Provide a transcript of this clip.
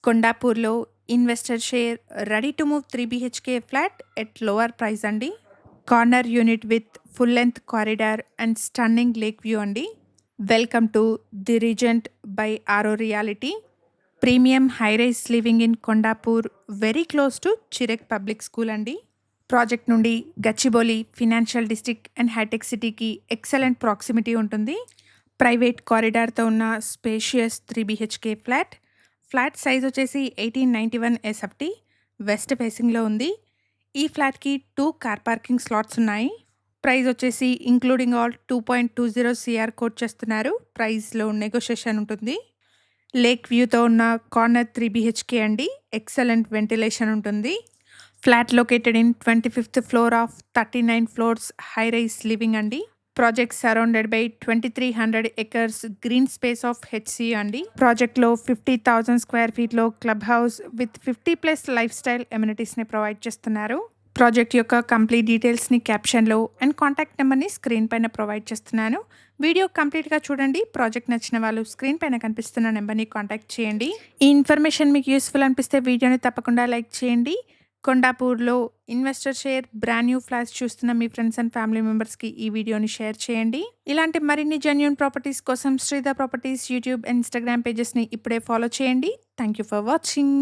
కొండాపూర్‌లో investor share ready to move 3 BHK flat at lower price అండి. Corner unit with full length corridor and stunning lake view అండి. Welcome to the Regent by Aro reality. Premium high rise living in Kondapur, very close to Chirec public school అండి. Project నుండి Gachibowli financial district and hitech సిటీకి excellent proximity ఉంటుంది. Private కారిడార్తో ఉన్న spacious 3 BHK flat size వచ్చేసి 1891 SFT, west ఫేసింగ్లో ఉంది. ఈ ఫ్లాట్కి 2 కార్ పార్కింగ్ స్లాట్స్ ఉన్నాయి. ప్రైస్ వచ్చేసి ఇంక్లూడింగ్ ఆల్ 2.20 CR కోట్ చేస్తున్నారు. ప్రైస్లో నెగోషియేషన్ ఉంటుంది. లేక్ వ్యూతో ఉన్న కార్నర్ 3 బీహెచ్కే అండి. ఎక్సలెంట్ వెంటిలేషన్ ఉంటుంది. Flat located in 25th floor of 39 floors high rise living అండి. Project surrounded by 2300 acres green space of HC అండి. ప్రాజెక్ట్లో 50,000 square feetలో club house with 50+ life style ఎమ్యూనిటీస్ని ప్రొవైడ్ చేస్తున్నారు. ప్రాజెక్ట్ యొక్క కంప్లీట్ డీటెయిల్స్ని క్యాప్షన్లో అండ్ కాంటాక్ట్ నెంబర్ని స్క్రీన్ పైన ప్రొవైడ్ చేస్తున్నాను. వీడియో కంప్లీట్గా చూడండి. ప్రాజెక్ట్ నచ్చిన వాళ్ళు స్క్రీన్ పైన కనిపిస్తున్న నెంబర్ని కాంటాక్ట్ చేయండి. ఈ ఇన్ఫర్మేషన్ మీకు యూస్ఫుల్ అనిపిస్తే వీడియోని తప్పకుండా లైక్ చేయండి. కొండాపూర్లో investor share brand new flats చూస్తున్న మీ ఫ్రెండ్స్ అండ్ ఫ్యామిలీ మెంబర్స్కి ఈ వీడియోని షేర్ చేయండి. ఇలాంటి మరిన్ని జెన్యూన్ ప్రాపర్టీస్ కోసం Sridhar properties YouTube and Instagram పేజెస్ని ఇప్పుడే ఫాలో చేయండి. Thank you for watching.